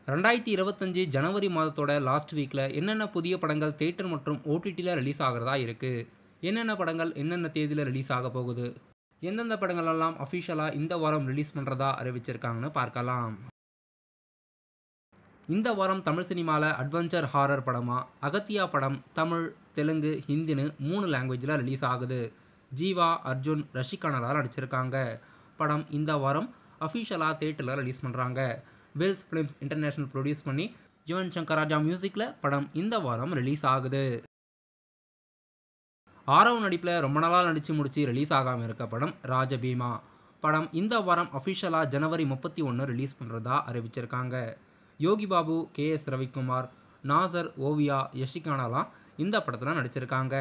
2025 ஜனவரி மாதத்தோட லாஸ்ட் வீக்கில் என்னென்ன புதிய படங்கள் தியேட்டர் மற்றும் ஓடிடியில் ரிலீஸ் ஆகிறதா இருக்குது, என்னென்ன படங்கள் என்னென்ன தேதியில் ரிலீஸ் ஆக போகுது, எந்தெந்த படங்களெல்லாம் அஃபிஷியலாக இந்த வாரம் ரிலீஸ் பண்ணுறதா அறிவிச்சிருக்காங்கன்னு பார்க்கலாம். இந்த வாரம் தமிழ் சினிமாவில் அட்வென்ச்சர் ஹாரர் படமாக அகத்தியா படம் தமிழ், தெலுங்கு, ஹிந்தின்னு 3 லாங்குவேஜில் ரிலீஸ் ஆகுது. ஜீவா, அர்ஜுன், ரஷிகனாலாம் நடிச்சிருக்காங்க. படம் இந்த வாரம் அஃபிஷியலாக தியேட்டரில் ரிலீஸ் பண்ணுறாங்க. வெல்ஸ் ஃபிலிம்ஸ் இன்டர்நேஷனல் ப்ரொடியூஸ் பண்ணி யுவன் சங்கர் ராஜா மியூசிக்கில் படம் இந்த வாரம் ரிலீஸ் ஆகுது. ஆரவ் நடிப்பில் ரொம்ப நாளாக நடித்து முடிச்சு ரிலீஸ் ஆகாமல் இருக்க படம் ராஜபீமா. படம் இந்த வாரம் அஃபிஷியலாக ஜனவரி 31 ரிலீஸ் பண்ணுறதா அறிவிச்சிருக்காங்க. யோகி பாபு, KS ரவிக்குமார், நாசர், ஓவியா, யஷிகானாலாம் இந்த படத்தில் நடிச்சிருக்காங்க.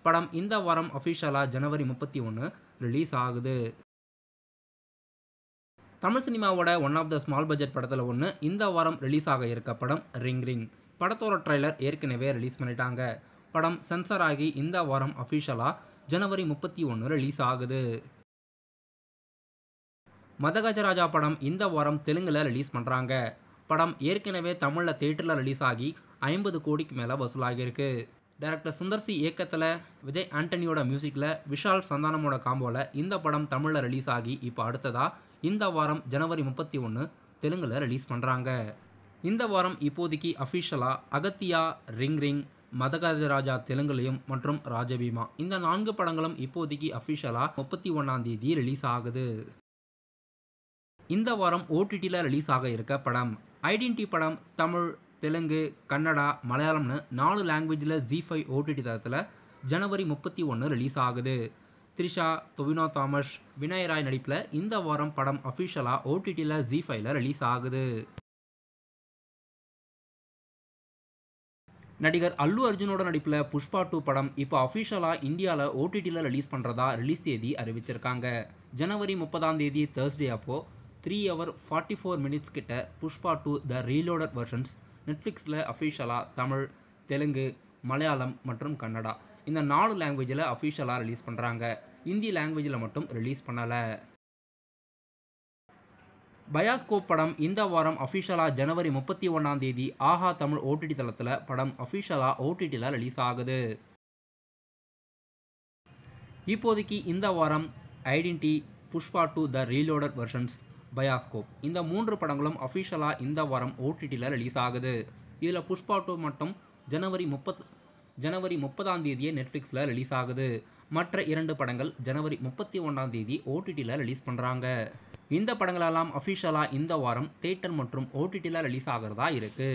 படம் இந்த வாரம் அஃபிஷியலாக ஜனவரி 31 ரிலீஸ் ஆகுது. தமிழ் சினிமாவோட one of the small budget படத்தில் ஒன்று இந்த வாரம் ரிலீஸ் ஆக இருக்க படம் ரிங் ரிங். படத்தோட ட்ரைலர் ஏற்கனவே ரிலீஸ் பண்ணிட்டாங்க. படம் சென்சார் ஆகி இந்த வாரம் அஃபிஷியலாக ஜனவரி 31 ரிலீஸ் ஆகுது. மதகஜராஜா படம் இந்த வாரம் தெலுங்கில் ரிலீஸ் பண்ணுறாங்க. படம் ஏற்கனவே தமிழில் தியேட்டரில் ரிலீஸ் ஆகி 50 கோடிக்கு மேலே வசூலாகியிருக்கு. டைரக்டர் சுந்தர் சி இயக்கத்தில் விஜய் ஆண்டனியோட மியூசிக்கில் விஷால் சந்தானமோட காம்போவில் இந்த படம் தமிழில் ரிலீஸ் ஆகி இப்போ அடுத்ததாக இந்த வாரம் ஜனவரி 31 தெலுங்கில் ரிலீஸ் பண்ணுறாங்க. இந்த வாரம் இப்போதைக்கு அஃபிஷியலாக அகத்தியா, ரிங் ரிங், மதகஜராஜா தெலுங்குலையும் மற்றும் ராஜபீமா இந்த 4 படங்களும் இப்போதைக்கு அஃபிஷியலாக 31ஆம் தேதி ரிலீஸ் ஆகுது. இந்த வாரம் ஓடிடியில் ரிலீஸ் ஆக இருக்க படம் ஐடென்டி படம் தமிழ், தெலுங்கு, கன்னடா, மலையாளம்னு 4 லாங்குவேஜில் ZEE5 ஓடிடி தளத்தில் ஜனவரி 31 ரிலீஸ் ஆகுது. த்ரிஷா, தொவினோ தாமஸ், வினய் ராய் நடிப்பில் இந்த வாரம் படம் அஃபிஷியலாக ஓடிடியில் ZEE5ல ரிலீஸ் ஆகுது. நடிகர் அல்லு அர்ஜுனோட நடிப்பில் புஷ்பா 2 படம் இப்போ அஃபிஷியலாக இந்தியாவில் ஓடிடியில் ரிலீஸ் பண்ணுறதா ரிலீஸ் தேதி அறிவிச்சிருக்காங்க. ஜனவரி 30ஆம் தேதி Thursday அப்போ 3 hour 44 minutes கிட்ட புஷ்பா 2 த ரீலோடட் வெர்ஷன்ஸ் நெட்ஃப்ளிக்ஸில் அஃபிஷியலாக தமிழ், தெலுங்கு, மலையாளம் மற்றும் கன்னடா இந்த 4 லாங்குவேஜில் அஃபிஷியலாக ரிலீஸ் பண்ணுறாங்க. இந்தி லாங்குவேஜில் மட்டும் ரிலீஸ் பண்ணலை. பயாஸ்கோப் படம் இந்த வாரம் அஃபிஷியலாக ஜனவரி 31ஆம் தேதி ஆஹா தமிழ் ஓடிடி தளத்தில் படம் அஃபிஷியலாக ஓடிடியில் ரிலீஸ் ஆகுது. இப்போதைக்கு இந்த வாரம் ஐடென்டி, புஷ்பா 2 த ரீலோடட் வெர்ஷன்ஸ், பயாஸ்கோப் இந்த 3 படங்களும் அஃபிஷியலாக இந்த வாரம் ஓடிடியில் ரிலீஸ் ஆகுது. இதில் புஷ்பா 2 மட்டும் ஜனவரி 30ஆம் தேதியே நெட்ஃப்ளிக்ஸில் ரிலீஸ் ஆகுது. மற்ற 2 படங்கள் ஜனவரி 31ஆம் தேதி ஓடிடியில் ரிலீஸ் பண்ணுறாங்க. இந்த படங்களெல்லாம் அஃபிஷியலாக இந்த வாரம் தியேட்டர் மற்றும் ஓடிடியில் ரிலீஸ் ஆகிறதா இருக்குது.